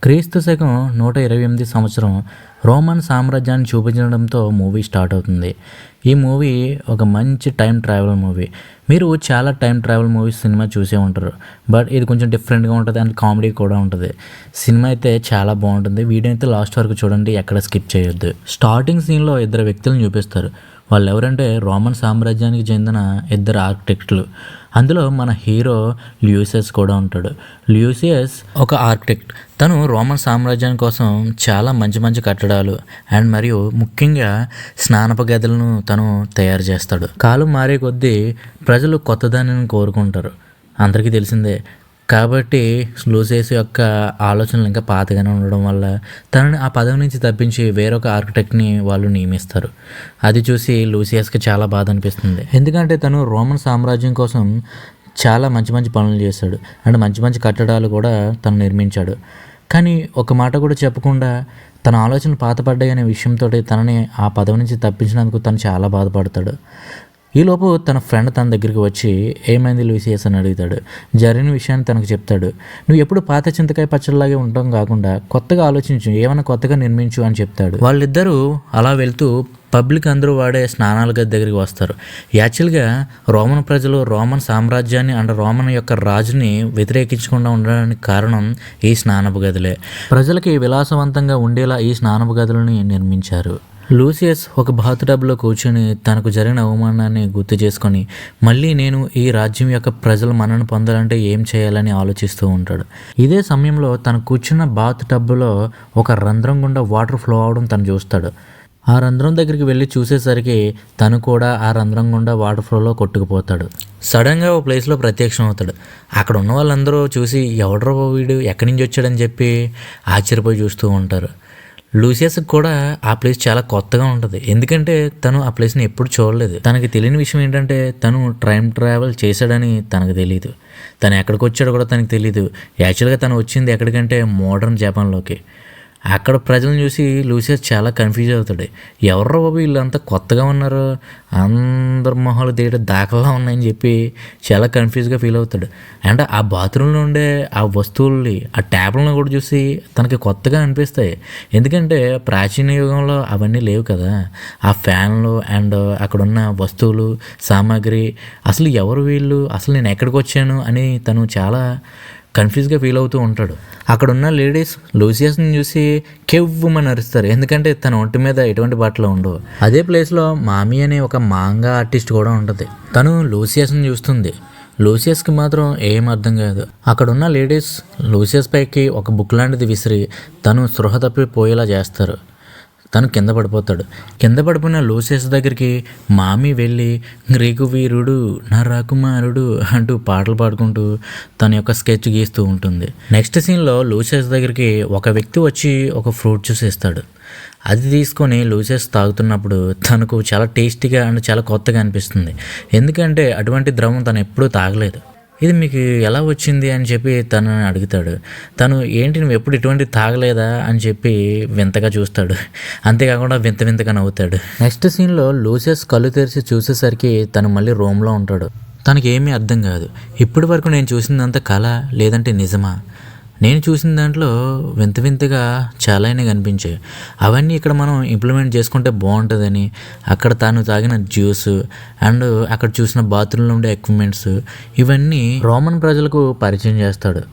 క్రీస్తు శకం 128 సంవత్సరం రోమన్ సామ్రాజ్యాన్ని చూపించడంతో మూవీ స్టార్ట్ అవుతుంది. ఈ మూవీ ఒక మంచి టైం ట్రావెల్ మూవీ. మీరు చాలా టైం ట్రావెల్ మూవీస్ సినిమా చూసే ఉంటారు, బట్ ఇది కొంచెం డిఫరెంట్గా ఉంటుంది అండ్ కామెడీ కూడా ఉంటుంది. సినిమా అయితే చాలా బాగుంటుంది. వీడియో అయితే లాస్ట్ వరకు చూడండి, ఎక్కడ స్కిప్ చేయొద్దు. స్టార్టింగ్ సీన్లో ఇద్దరు వ్యక్తులను చూపిస్తారు. వాళ్ళు ఎవరంటే రోమన్ సామ్రాజ్యానికి చెందిన ఇద్దరు ఆర్కిటెక్ట్లు. అందులో మన హీరో ల్యూసియస్ కూడా ఉంటాడు. ల్యూసియస్ ఒక ఆర్కిటెక్ట్. తను రోమన్ సామ్రాజ్యం కోసం చాలా మంచి మంచి కట్టడాలు అండ్ మరియు ముఖ్యంగా స్నానపు గదులను తను తయారు చేస్తాడు. కాలం మారే కొద్దీ ప్రజలు కొత్తదానిని కోరుకుంటారు, అందరికీ తెలిసిందే. కాబట్టి లూసియస్ యొక్క ఆలోచనలు ఇంకా పాతగానే ఉండడం వల్ల తనని ఆ పదవి నుంచి తప్పించి వేరొక ఆర్కిటెక్ట్ని వాళ్ళు నియమిస్తారు. అది చూసి లూసియస్కి చాలా బాధ అనిపిస్తుంది. ఎందుకంటే తను రోమన్ సామ్రాజ్యం కోసం చాలా మంచి మంచి పనులు చేశాడు అండ్ మంచి మంచి కట్టడాలు కూడా తను నిర్మించాడు. కానీ ఒక మాట కూడా చెప్పకుండా తన ఆలోచనలు పాతపడ్డాయి అనే విషయంతో తనని ఆ పదవి నుంచి తప్పించినందుకు తను చాలా బాధపడతాడు. ఈలోపు తన ఫ్రెండ్ తన దగ్గరికి వచ్చి ఏమైంది లూసియస్ అని అడుగుతాడు. జరిగిన విషయాన్ని తనకు చెప్తాడు. నువ్వు ఎప్పుడు పాత చింతకాయ పచ్చడిలాగే ఉండటం కాకుండా కొత్తగా ఆలోచించు, ఏమైనా కొత్తగా నిర్మించు అని చెప్తాడు. వాళ్ళిద్దరూ అలా వెళ్తూ పబ్లిక్ అందరూ వాడే స్నానాల గది దగ్గరికి వస్తారు. యాక్చువల్గా రోమన్ ప్రజలు రోమన్ సామ్రాజ్యాన్ని అండ్ రోమన్ యొక్క రాజుని వ్యతిరేకించకుండా ఉండడానికి కారణం ఈ స్నానపు గదులే. ప్రజలకి విలాసవంతంగా ఉండేలా ఈ స్నానపు గదులని నిర్మించారు. లూసియస్ ఒక బాత్ టబ్లో కూర్చొని తనకు జరిగిన అవమానాన్ని గుర్తు చేసుకొని మళ్ళీ నేను ఈ రాజ్యం యొక్క ప్రజల మన్నన పొందాలంటే ఏం చేయాలని ఆలోచిస్తూ ఉంటాడు. ఇదే సమయంలో తను కూర్చున్న బాత్ టబ్లో ఒక రంధ్రం గుండా వాటర్ ఫ్లో అవడం తను చూస్తాడు. ఆ రంధ్రం దగ్గరికి వెళ్ళి చూసేసరికి తను కూడా ఆ రంధ్రం గుండా వాటర్ ఫ్లోలో కొట్టుకుపోతాడు. సడన్గా ఓ ప్లేస్లో ప్రత్యక్షం అవుతాడు. అక్కడ ఉన్న వాళ్ళందరూ చూసి ఎవడ్రో వీడు ఎక్కడి నుంచి వచ్చాడని చెప్పి ఆశ్చర్యపోయి చూస్తూ ఉంటారు. లూసియస్కి కూడా ఆ ప్లేస్ చాలా కొత్తగా ఉంటుంది, ఎందుకంటే తను ఆ ప్లేస్ని ఎప్పుడు చూడలేదు. తనకి తెలియని విషయం ఏంటంటే తను టైం ట్రావెల్ చేశాడని తనకు తెలియదు. తను ఎక్కడికి వచ్చాడో కూడా తనకు తెలియదు. యాక్చువల్గా తను వచ్చింది ఎక్కడికంటే మోడర్న్ జపాన్లోకి. అక్కడ ప్రజలను చూసి లూసియస్ చాలా కన్ఫ్యూజ్ అవుతాడు. ఎవర్రో బాబు వీళ్ళంతా కొత్తగా ఉన్నారు, అందరు మొహాలు తీయడం దాఖలా ఉన్నాయని చెప్పి చాలా కన్ఫ్యూజ్గా ఫీల్ అవుతాడు. అండ్ ఆ బాత్రూంలో ఉండే ఆ వస్తువుల్ని ఆ ట్యాప్లను కూడా చూసి తనకి కొత్తగా అనిపిస్తాయి. ఎందుకంటే ప్రాచీన యుగంలో అవన్నీ లేవు కదా. ఆ ఫ్యాన్లు అండ్ అక్కడున్న వస్తువులు సామాగ్రి, అసలు ఎవరు వీళ్ళు, అసలు నేను ఎక్కడికి వచ్చాను అని తను చాలా కన్ఫ్యూజ్గా ఫీల్ అవుతూ ఉంటాడు. అక్కడున్న లేడీస్ లూసియస్ని చూసి కెవ్వుమని అరుస్తారు, ఎందుకంటే తన ఒంటి మీద ఎటువంటి బట్టలు ఉండవు. అదే ప్లేస్లో మామీ అనే ఒక మాంగా ఆర్టిస్ట్ కూడా ఉంటుంది. తను లూసియస్ని చూస్తుంది. లూసియస్కి మాత్రం ఏం అర్థం కాదు. అక్కడున్న లేడీస్ లూసియస్ పైకి ఒక బుక్ లాంటిది విసిరి తను స్పృహ తప్పిపోయేలా చేస్తారు. తను కింద పడిపోతాడు. కింద పడిపోయిన లూసియస్ దగ్గరికి మామీ వెళ్ళి గ్రీకు వీరుడు నా రాకుమారుడు అంటూ పాటలు పాడుకుంటూ తన యొక్క స్కెచ్ గీస్తూ ఉంటుంది. నెక్స్ట్ సీన్లో లూసియస్ దగ్గరికి ఒక వ్యక్తి వచ్చి ఒక ఫ్రూట్ జ్యూస్ ఇస్తాడు. అది తీసుకొని లూసియస్ తాగుతున్నప్పుడు తనకు చాలా టేస్టీగా అండ్ చాలా కొత్తగా అనిపిస్తుంది. ఎందుకంటే అటువంటి ద్రవం తను ఎప్పుడూ తాగలేదు. ఇది మీకు ఎలా వచ్చింది అని చెప్పి తనని అడుగుతాడు. తను ఏంటి నువ్వు ఎప్పుడు ఇటువంటి తాగలేదా అని చెప్పి వింతగా చూస్తాడు. అంతేకాకుండా వింత వింతగా నవ్వుతాడు. నెక్స్ట్ సీన్లో లూసియస్ కళ్ళు తెరిచి చూసేసరికి తను మళ్ళీ రోమ్లో ఉంటాడు. తనకి ఏమీ అర్థం కాదు. ఇప్పటి వరకు నేను చూసిందంతా కళ లేదంటే నిజమా? నేను చూసిన దాంట్లో వింత వింతగా చాలానే కనిపించాయి. అవన్నీ ఇక్కడ మనం ఇంప్లిమెంట్ చేసుకుంటే బాగుంటుందని అక్కడ తాను తాగిన జ్యూస్ అండ్ అక్కడ చూసిన బాత్రూంలో ఉండే ఎక్విప్మెంట్స్ ఇవన్నీ రోమన్ ప్రజలకు పరిచయం చేస్తాడు.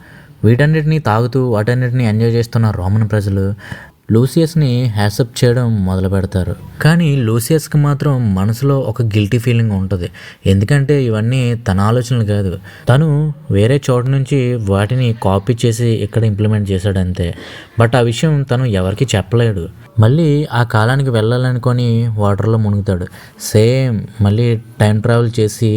వీటన్నిటిని తాగుతూ వాటన్నిటిని ఎంజాయ్ చేస్తున్న రోమన్ ప్రజలు లూసియస్ని హ్యాసప్ చేయడం మొదలు పెడతారు. కానీ లూసియస్కి మాత్రం మనసులో ఒక గిల్టీ ఫీలింగ్ ఉంటుంది. ఎందుకంటే ఇవన్నీ తన ఆలోచనలు కాదు, తను వేరే చోట నుంచి వాటిని కాపీ చేసి ఇక్కడ ఇంప్లిమెంట్ చేశాడంతే. బట్ ఆ విషయం తను ఎవరికి చెప్పలేడు. మళ్ళీ ఆ కాలానికి వెళ్ళాలనుకొని వాటర్లో మునుగుతాడు. సేమ్ మళ్ళీ టైం ట్రావెల్ చేసి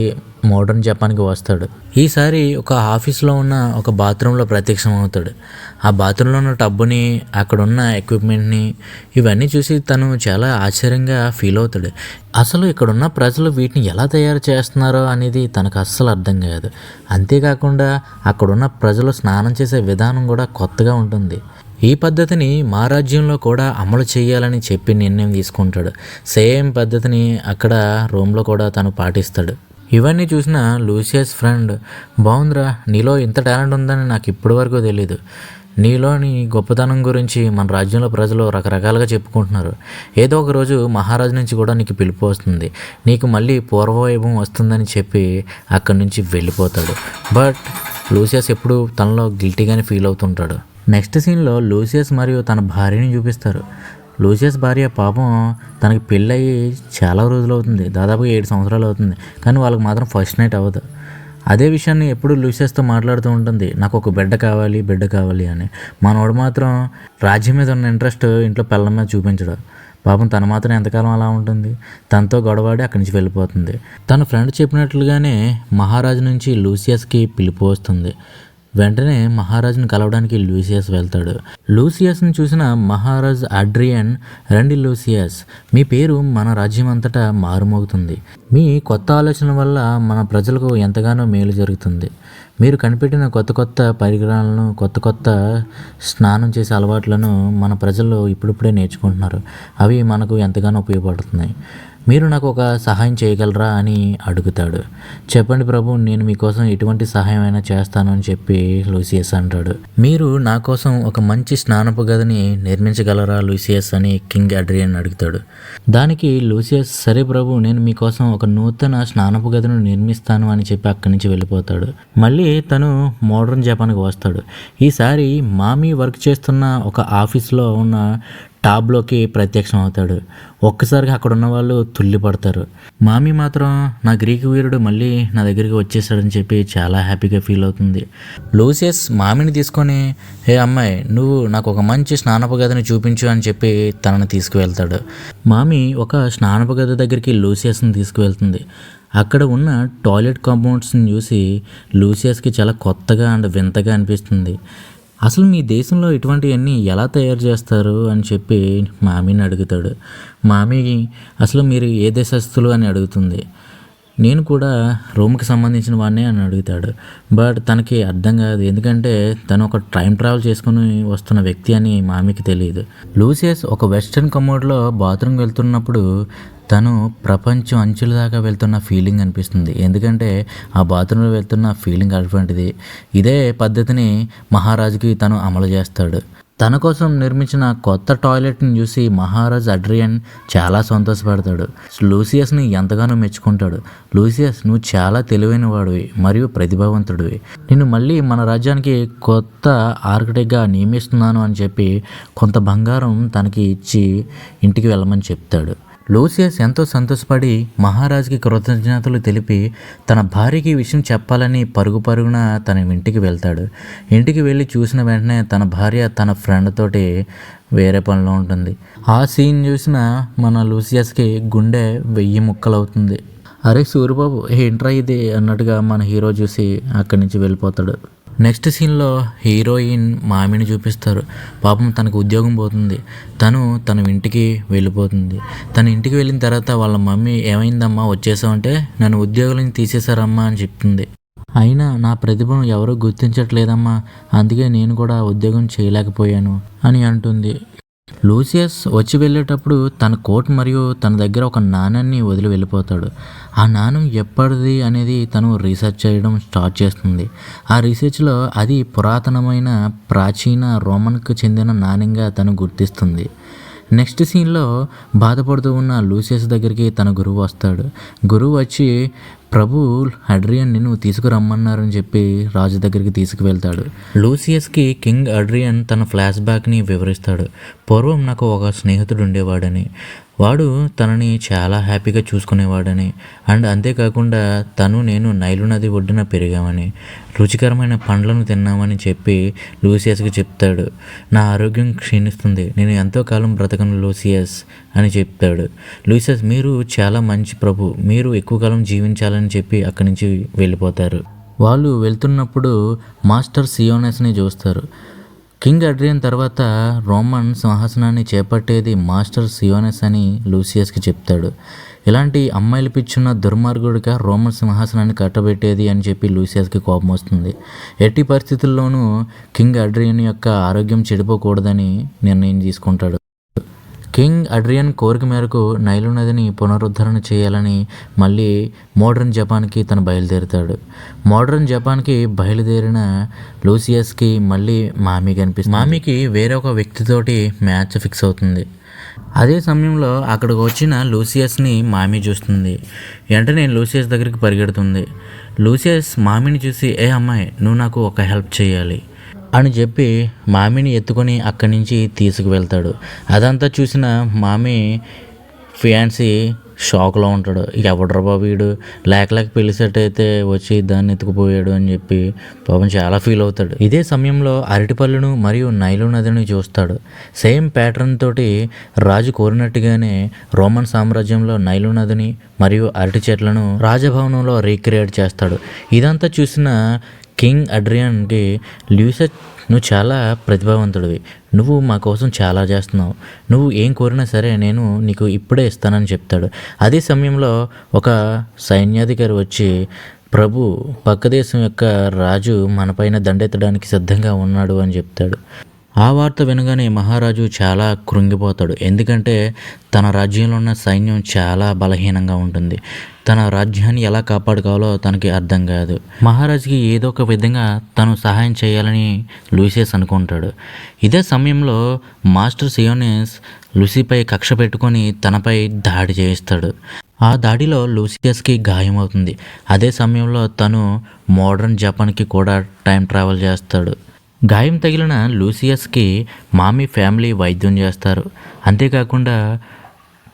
మోడర్న్ జపాన్కి వస్తాడు. ఈసారి ఒక ఆఫీస్లో ఉన్న ఒక బాత్రూంలో ప్రత్యక్షం అవుతాడు. ఆ బాత్రూంలో ఉన్న టబ్బుని అక్కడున్న ఎక్విప్మెంట్ని ఇవన్నీ చూసి తను చాలా ఆశ్చర్యంగా ఫీల్ అవుతాడు. అసలు ఇక్కడున్న ప్రజలు వీటిని ఎలా తయారు చేస్తున్నారో అనేది తనకు అస్సలు అర్థం కాదు. అంతేకాకుండా అక్కడున్న ప్రజలు స్నానం చేసే విధానం కూడా కొత్తగా ఉంటుంది. ఈ పద్ధతిని మా రాజ్యంలో కూడా అమలు చేయాలని చెప్పి నిర్ణయం తీసుకుంటాడు. సేమ్ పద్ధతిని అక్కడ రోమ్లో కూడా తను పాటిస్తాడు. ఇవన్నీ చూసిన లూసియస్ ఫ్రెండ్, బాగుందిరా, నీలో ఇంత టాలెంట్ ఉందని నాకు ఇప్పటి వరకు తెలీదు. నీలోని గొప్పతనం గురించి మన రాజ్యంలో ప్రజలు రకరకాలుగా చెప్పుకుంటున్నారు. ఏదో ఒక రోజు మహారాజు నుంచి కూడా నీకు పిలుపు వస్తుంది, నీకు మళ్ళీ పూర్వవైభవం వస్తుందని చెప్పి అక్కడి నుంచి వెళ్ళిపోతాడు. బట్ లూసియస్ ఎప్పుడు తనలో గిల్టీగానే ఫీల్ అవుతుంటాడు. నెక్స్ట్ సీన్లో లూసియస్ మరియు తన భార్యని చూపిస్తారు. లూసియస్ భార్య పాపం తనకి పెళ్ళయి చాలా రోజులు అవుతుంది, దాదాపు 7 సంవత్సరాలు అవుతుంది, కానీ వాళ్ళకి మాత్రం ఫస్ట్ నైట్ అవ్వదు. అదే విషయాన్ని ఎప్పుడు లూసియస్తో మాట్లాడుతూ ఉంటుంది, నాకు ఒక బిడ్డ కావాలి అని. మనోడు మాత్రం రాజ్యం మీద ఉన్న ఇంట్రెస్ట్ ఇంట్లో పిల్లల మీద చూపించడు. పాపం తను మాత్రం ఎంతకాలం అలా ఉంటుంది, తనతో గొడవాడి అక్కడి నుంచి వెళ్ళిపోతుంది. తన ఫ్రెండ్ చెప్పినట్లుగానే మహారాజు నుంచి లూసియస్కి పిలుపు వస్తుంది. వెంటనే మహారాజుని కలవడానికి లూసియస్ వెళ్తాడు. లూసియస్ని చూసిన మహారాజ్ అడ్రియన్, రండి లూసియస్, మీ పేరు మన రాజ్యం అంతటా మారుమోగుతుంది. మీ కొత్త ఆలోచన వల్ల మన ప్రజలకు ఎంతగానో మేలు జరుగుతుంది. మీరు కనిపెట్టిన కొత్త కొత్త పరికరాలను, కొత్త స్నానం చేసే అలవాట్లను మన ప్రజలు ఇప్పుడిప్పుడే నేర్చుకుంటున్నారు. అవి మనకు ఎంతగానో ఉపయోగపడుతున్నాయి. మీరు నాకు ఒక సహాయం చేయగలరా అని అడుగుతాడు. చెప్పండి ప్రభు, నేను మీకోసం ఎటువంటి సహాయం అయినా చేస్తాను అని చెప్పి లూసియస్ అంటాడు. మీరు నా కోసం ఒక మంచి స్నానపు గదిని నిర్మించగలరా లూసియస్ అని కింగ్ అడ్రియన్ అడుగుతాడు. దానికి లూసియస్, సరే ప్రభు, నేను మీకోసం ఒక నూతన స్నానపు గదిని నిర్మిస్తాను అని చెప్పి అక్కడి నుంచి వెళ్ళిపోతాడు. మళ్ళీ తను మోడర్న్ జపాన్కి వస్తాడు. ఈసారి మామీ వర్క్ చేస్తున్న ఒక ఆఫీస్లో ఉన్న టాబ్లోకి ప్రత్యక్షం అవుతాడు. ఒక్కసారిగా అక్కడ ఉన్న వాళ్ళు తుల్లిపడతారు. మామీ మాత్రం నా గ్రీకు వీరుడు మళ్ళీ నా దగ్గరికి వచ్చేసాడని చెప్పి చాలా హ్యాపీగా ఫీల్ అవుతుంది. లూసియస్ మామీని తీసుకొని, హే అమ్మాయి, నువ్వు నాకు ఒక మంచి స్నానపు గదిని చూపించు అని చెప్పి తనని తీసుకువెళ్తాడు. మామీ ఒక స్నానపు గది దగ్గరికి లూసియస్ని తీసుకువెళ్తుంది. అక్కడ ఉన్న టాయిలెట్ కాంపౌండ్స్ని చూసి లూసియస్కి చాలా కొత్తగా అండ్ వింతగా అనిపిస్తుంది. అసలు మీ దేశంలో ఇటువంటివన్నీ ఎలా తయారు చేస్తారు అని చెప్పి మామీని అడుగుతాడు. మామీ అసలు మీరు ఏ దేశస్తులు అని అడుగుతుంది. నేను కూడా రోమ్కి సంబంధించిన వాడినే అని అడుగుతాడు. బట్ తనకి అర్థం కాదు, ఎందుకంటే తను ఒక టైం ట్రావెల్ చేసుకుని వస్తున్న వ్యక్తి అని మామీకి తెలియదు. లూసియస్ ఒక వెస్ట్రన్ కమోడ్లో బాత్రూమ్కి వెళ్తున్నప్పుడు తను ప్రపంచం అంచుల దాకా వెళ్తున్న ఫీలింగ్ అనిపిస్తుంది. ఎందుకంటే ఆ బాత్రూంలో వెళ్తున్న ఫీలింగ్ అటువంటిది. ఇదే పద్ధతిని మహారాజుకి తను అమలు చేస్తాడు. తన కోసం నిర్మించిన కొత్త టాయిలెట్ని చూసి మహారాజ్ అడ్రియన్ చాలా సంతోషపడతాడు. లూసియస్ని ఎంతగానో మెచ్చుకుంటాడు. లూసియస్, నువ్వు చాలా తెలివైన వాడివి మరియు ప్రతిభావంతుడివి. నిన్ను మళ్ళీ మన రాజ్యానికి కొత్త ఆర్కిటెక్ట్గా నియమిస్తున్నాను అని చెప్పి కొంత బంగారం తనకి ఇచ్చి ఇంటికి వెళ్ళమని చెప్తాడు. లూసియస్ ఎంతో సంతోషపడి మహారాజుకి కృతజ్ఞతలు తెలిపి తన భార్యకి ఈ విషయం చెప్పాలని పరుగున తన ఇంటికి వెళ్తాడు. ఇంటికి వెళ్ళి చూసిన వెంటనే తన భార్య తన ఫ్రెండ్ తోటి వేరే పనిలో ఉంటుంది. ఆ సీన్ చూసిన మన లూసియస్కి గుండె 1000 ముక్కలవుతుంది. అరే సూరిబాబు, ఏంట్రా ఇది అన్నట్టుగా మన హీరో చూసి అక్కడి నుంచి వెళ్ళిపోతాడు. నెక్స్ట్ సీన్లో హీరోయిన్ మామిని చూపిస్తారు. పాపం తనకు ఉద్యోగం పోతుంది. తన ఇంటికి వెళ్ళిపోతుంది. తన ఇంటికి వెళ్ళిన తర్వాత వాళ్ళ మమ్మీ, ఏమైందమ్మా వచ్చేసావంటే, నన్ను ఉద్యోగం తీసేశారమ్మా అని చెప్తుంది. అయినా నా ప్రతిభను ఎవరూ గుర్తించట్లేదమ్మా, అందుకే నేను కూడా ఉద్యోగం చేయలేకపోయాను అని అంటుంది. లూసియస్ వచ్చి వెళ్ళేటప్పుడు తన కోట్ మరియు తన దగ్గర ఒక నాణాన్ని వదిలి వెళ్ళిపోతాడు. ఆ నాణం ఎప్పటిది అనేది తను రీసెర్చ్ చేయడం స్టార్ట్ చేస్తుంది. ఆ రీసెర్చ్లో అది పురాతనమైన ప్రాచీన రోమన్కు చెందిన నాణ్యంగా తను గుర్తిస్తుంది. నెక్స్ట్ సీన్లో బాధపడుతూ ఉన్న లూసియస్ దగ్గరికి తన గురువు వస్తాడు. గురువు వచ్చి, ప్రభు అడ్రియన్ నిన్ను తీసుకురమ్మన్నారని చెప్పి రాజు దగ్గరికి తీసుకువెళ్తాడు. లూసియస్కి కింగ్ అడ్రియన్ తన ఫ్లాష్ బ్యాక్ని వివరిస్తాడు. పూర్వం నాకు ఒక స్నేహితుడు ఉండేవాడని, వాడు తనని చాలా హ్యాపీగా చూసుకునేవాడని, అండ్ అంతేకాకుండా నేను నైలు నది ఒడ్డున పెరిగామని, రుచికరమైన పండ్లను తిన్నామని చెప్పి లూసియస్కి చెప్తాడు. నా ఆరోగ్యం క్షీణిస్తుంది, నేను ఎంతో కాలం బ్రతకను లూసియస్ అని చెప్తాడు. లూసియస్, మీరు చాలా మంచి ప్రభు, మీరు ఎక్కువ కాలం జీవించాలని చెప్పి అక్కడి నుంచి వెళ్ళిపోతారు. వాళ్ళు వెళ్తున్నప్పుడు మాస్టర్ సియోనస్ని చూస్తారు. కింగ్ అడ్రియన్ తర్వాత రోమన్ సింహాసనాన్ని చేపట్టేది మాస్టర్ సియోనస్ అని లూసియస్కి చెప్తాడు. ఇలాంటి అమ్మాయిలు పిచ్చున్న దుర్మార్గుడిగా రోమన్ సింహాసనాన్ని కట్టబెట్టేది అని చెప్పి లూసియస్కి కోపం వస్తుంది. ఎట్టి పరిస్థితుల్లోనూ కింగ్ అడ్రియన్ యొక్క ఆరోగ్యం చెడిపోకూడదని నిర్ణయం తీసుకుంటాడు. కింగ్ అడ్రియన్ కోరిక మేరకు నైలు నదిని పునరుద్ధరణ చేయాలని మళ్ళీ మోడర్న్ జపాన్కి తను బయలుదేరుతాడు. మోడర్న్ జపాన్కి బయలుదేరిన లూసియస్కి మళ్ళీ మామీ కనిపిస్తుంది. మామీకి వేరే ఒక వ్యక్తితోటి మ్యాచ్ ఫిక్స్ అవుతుంది. అదే సమయంలో అక్కడికి వచ్చిన లూసియస్ని మామీ చూస్తుంది. వెంటనే లూసియస్ దగ్గరికి పరిగెడుతుంది. లూసియస్ మామీని చూసి, ఏ అమ్మాయి, నువ్వు నాకు ఒక హెల్ప్ చేయాలి అని చెప్పి మామీని ఎత్తుకొని అక్కడి నుంచి తీసుకువెళ్తాడు. అదంతా చూసిన మామీ ఫియాన్సీ షాక్లో ఉంటాడు. ఎవడ్రా బాబు వీడు, లేక పెళ్లి సెట్ అయితే వచ్చి దాన్ని ఎత్తుకుపోయాడు అని చెప్పి పాపం చాలా ఫీల్ అవుతాడు. ఇదే సమయంలో అరటిపళ్ళును మరియు నైలు నదిని చూస్తాడు. సేమ్ ప్యాటర్న్ తోటి రాజు కోరినట్టుగానే రోమన్ సామ్రాజ్యంలో నైలు నదిని మరియు అరటి చెట్లను రాజభవనంలో రీక్రియేట్ చేస్తాడు. ఇదంతా చూసిన కింగ్ అడ్రియన్కి, లూసియస్, నువ్వు చాలా ప్రతిభావంతుడివి, నువ్వు మా కోసం చాలా చేస్తున్నావు, నువ్వు ఏం కోరినా సరే నేను నీకు ఇప్పుడే ఇస్తానని చెప్తాడు. అదే సమయంలో ఒక సైన్యాధికారి వచ్చి, ప్రభు, పక్క దేశం యొక్క రాజు మనపైన దండెత్తడానికి సిద్ధంగా ఉన్నాడు అని చెప్తాడు. ఆ వార్త వినగానే మహారాజు చాలా కృంగిపోతాడు. ఎందుకంటే తన రాజ్యంలో ఉన్న సైన్యం చాలా బలహీనంగా ఉంటుంది. తన రాజ్యాన్ని ఎలా కాపాడుకోవాలో తనకి అర్థం కాదు. మహారాజుకి ఏదో ఒక విధంగా తను సహాయం చేయాలని లూసియస్ అనుకుంటాడు. ఇదే సమయంలో మాస్టర్ సియోనిస్ లూసీపై కక్ష పెట్టుకొని తనపై దాడి చేయిస్తాడు. ఆ దాడిలో లూసియస్కి గాయమవుతుంది. అదే సమయంలో తను మోడర్న్ జపాన్కి కూడా టైం ట్రావెల్ చేస్తాడు. గాయం తగిలిన లూసియస్కి మామీ ఫ్యామిలీ వైద్యం చేస్తారు. అంతేకాకుండా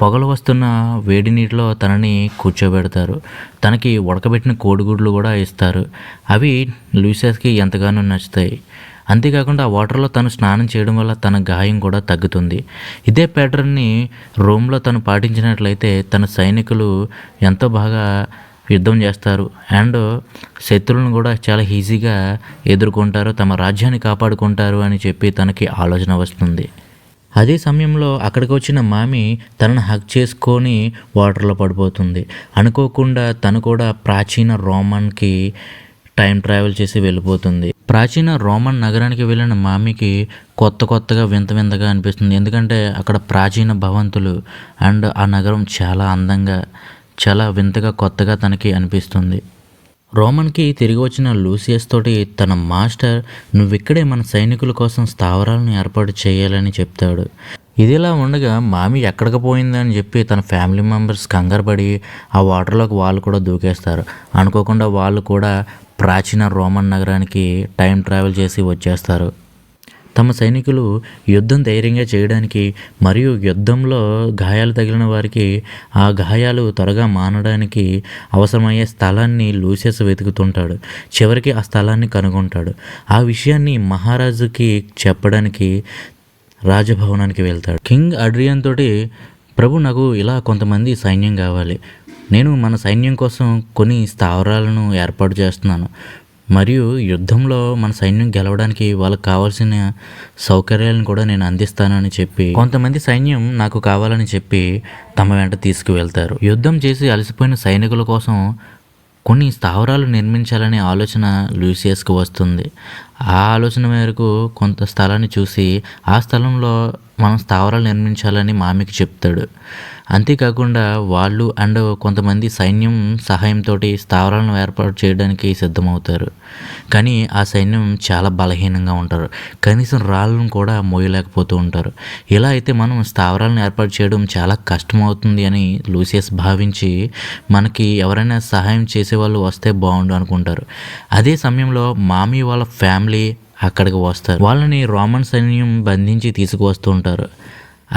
పొగలు వస్తున్న వేడి నీటిలో తనని కూర్చోబెడతారు. తనకి ఉడకబెట్టిన కోడిగుడ్లు కూడా ఇస్తారు. అవి లూసియస్కి ఎంతగానో నచ్చుతాయి. అంతేకాకుండా ఆ వాటర్లో తను స్నానం చేయడం వల్ల తన గాయం కూడా తగ్గుతుంది. ఇదే ప్యాటర్న్ని రోమ్లో తను పాటించినట్లయితే తన సైనికులు ఎంతో బాగా యుద్ధం చేస్తారు అండ్ శత్రువులను కూడా చాలా ఈజీగా ఎదుర్కొంటారు, తమ రాజ్యాన్ని కాపాడుకుంటారు అని చెప్పి తనకి ఆలోచన వస్తుంది. అదే సమయంలో అక్కడికి వచ్చిన మామీ తనను హగ్ చేసుకొని వాటర్లో పడిపోతుంది. అనుకోకుండా తను కూడా ప్రాచీన రోమన్కి టైం ట్రావెల్ చేసి వెళ్ళిపోతుంది. ప్రాచీన రోమన్ నగరానికి వెళ్ళిన మామీకి కొత్తగా వింతగా అనిపిస్తుంది. ఎందుకంటే అక్కడ ప్రాచీన భవంతులు అండ్ ఆ నగరం చాలా అందంగా, చాలా వింతగా కొత్తగా తనకి అనిపిస్తుంది. రోమన్కి తిరిగి వచ్చిన లూసియస్ తోటి తన మాస్టర్, నువ్విక్కడే మన సైనికుల కోసం స్థావరాలను ఏర్పాటు చేయాలని చెప్తాడు. ఇదిలా ఉండగా మామీ ఎక్కడికి పోయిందని చెప్పి తన ఫ్యామిలీ మెంబర్స్ కంగారుపడి ఆ వాటర్లోకి వాళ్ళు కూడా దూకేస్తారు. అనుకోకుండా వాళ్ళు కూడా ప్రాచీన రోమన్ నగరానికి టైం ట్రావెల్ చేసి వచ్చేస్తారు. తమ సైనికులు యుద్ధం ధైర్యంగా చేయడానికి మరియు యుద్ధంలో గాయాలు తగిలిన వారికి ఆ గాయాలు త్వరగా మానడానికి అవసరమయ్యే స్థలాన్ని లూసియస్ వెతుకుతుంటాడు. చివరికి ఆ స్థలాన్ని కనుగొంటాడు. ఆ విషయాన్ని మహారాజుకి చెప్పడానికి రాజభవనానికి వెళ్తాడు. కింగ్ అడ్రియన్ తోటి, ప్రభు, నాకు ఇలా కొంతమంది సైన్యం కావాలి, నేను మన సైన్యం కోసం కొన్ని స్థావరాలను ఏర్పాటు చేస్తున్నాను మరియు యుద్ధంలో మన సైన్యం గెలవడానికి వాళ్ళకి కావాల్సిన సౌకర్యాలను కూడా నేను అందిస్తానని చెప్పి కొంతమంది సైన్యం నాకు కావాలని చెప్పి తమ వెంట తీసుకువెళ్తారు. యుద్ధం చేసి అలసిపోయిన సైనికుల కోసం కొన్ని స్థావరాలు నిర్మించాలనే ఆలోచన లూసియస్కి వస్తుంది. ఆ ఆలోచన మేరకు కొంత స్థలాన్ని చూసి ఆ స్థలంలో మనం స్థావరాలు నిర్మించాలని మామీకి చెప్తాడు. అంతేకాకుండా వాళ్ళు అండ్ కొంతమంది సైన్యం సహాయంతో స్థావరాలను ఏర్పాటు చేయడానికి సిద్ధమవుతారు. కానీ ఆ సైన్యం చాలా బలహీనంగా ఉంటారు. కనీసం రాళ్ళను కూడా మోయలేకపోతూ ఉంటారు. ఇలా అయితే మనం స్థావరాలను ఏర్పాటు చేయడం చాలా కష్టమవుతుంది అని లూసియస్ భావించి మనకి ఎవరైనా సహాయం చేసేవాళ్ళు వస్తే బాగుండు అనుకుంటారు. అదే సమయంలో మామీ వాళ్ళ ఫ్యామిలీ అక్కడికి వస్తారు. వాళ్ళని రోమన్ సైన్యం బంధించి తీసుకువస్తూ ఉంటారు.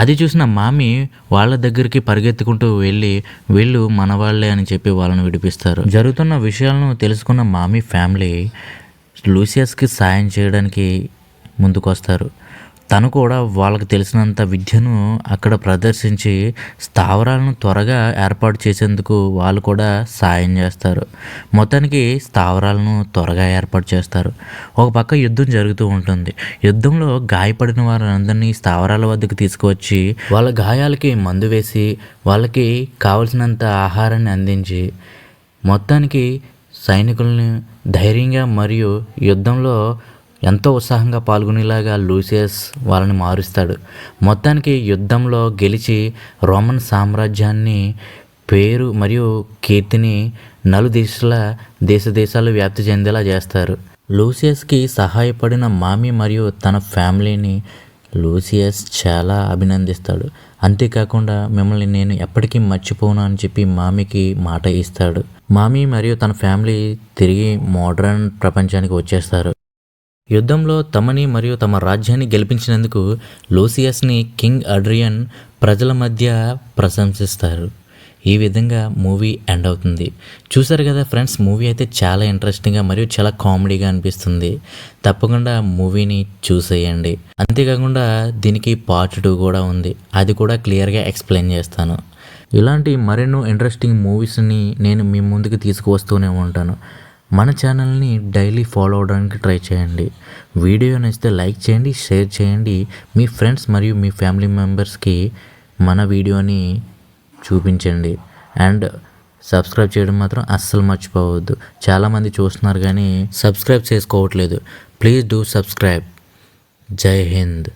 అది చూసిన మామీ వాళ్ళ దగ్గరికి పరిగెత్తుకుంటూ వెళ్ళి వీళ్ళు మనవాళ్లే అని చెప్పి వాళ్ళని విడిపిస్తారు. జరుగుతున్న విషయాలను తెలుసుకున్న మామీ ఫ్యామిలీ లూసియస్కి సాయం చేయడానికి ముందుకొస్తారు. తను కూడా వాళ్ళకి తెలిసినంత విద్యను అక్కడ ప్రదర్శించి స్థావరాలను త్వరగా ఏర్పాటు చేసేందుకు వాళ్ళు కూడా సాయం చేస్తారు. మొత్తానికి స్థావరాలను త్వరగా ఏర్పాటు చేస్తారు. ఒక పక్క యుద్ధం జరుగుతూ ఉంటుంది. యుద్ధంలో గాయపడిన వారందరినీ స్థావరాల వద్దకు తీసుకువచ్చి వాళ్ళ గాయాలకి మందు వేసి వాళ్ళకి కావలసినంత ఆహారాన్ని అందించి మొత్తానికి సైనికుల్ని ధైర్యంగా మరియు యుద్ధంలో ఎంతో ఉత్సాహంగా పాల్గొనేలాగా లూసియస్ వాళ్ళని మారుస్తాడు. మొత్తానికి యుద్ధంలో గెలిచి రోమన్ సామ్రాజ్యాన్ని పేరు మరియు కీర్తిని దేశాలు వ్యాప్తి చెందేలా చేస్తారు. లూసియస్కి సహాయపడిన మామీ మరియు తన ఫ్యామిలీని లూసియస్ చాలా అభినందిస్తాడు. అంతేకాకుండా మిమ్మల్ని నేను ఎప్పటికీ మర్చిపోను అని చెప్పి మామీకి మాట ఇస్తాడు. మామీ మరియు తన ఫ్యామిలీ తిరిగి మోడ్రన్ ప్రపంచానికి వచ్చేస్తారు. యుద్ధంలో తమని మరియు తమ రాజ్యాన్ని గెలిపించినందుకు లూసియస్ని కింగ్ అడ్రియన్ ప్రజల మధ్య ప్రశంసిస్తారు. ఈ విధంగా మూవీ ఎండ్ అవుతుంది. చూసారు కదా ఫ్రెండ్స్, మూవీ అయితే చాలా ఇంట్రెస్టింగ్గా మరియు చాలా కామెడీగా అనిపిస్తుంది. తప్పకుండా మూవీని చూసేయండి. అంతేకాకుండా దీనికి పార్ట్ 2 కూడా ఉంది, అది కూడా క్లియర్గా ఎక్స్ప్లెయిన్ చేస్తాను. ఇలాంటి మరెన్నో ఇంట్రెస్టింగ్ మూవీస్ని నేను మీ ముందుకు తీసుకువస్తూనే ఉంటాను. మన ఛానల్ని డైలీ ఫాలో అవడానికి ట్రై చేయండి. వీడియో నచ్చితే లైక్ చేయండి, షేర్ చేయండి. మీ ఫ్రెండ్స్ మరియు మీ ఫ్యామిలీ మెంబర్స్కి మన వీడియోని చూపించండి. అండ్ సబ్స్క్రైబ్ చేయడం మాత్రం అస్సలు మర్చిపోవద్దు. చాలామంది చూస్తున్నారు కానీ సబ్స్క్రైబ్ చేసుకోవట్లేదు. Please do subscribe. జై హింద్.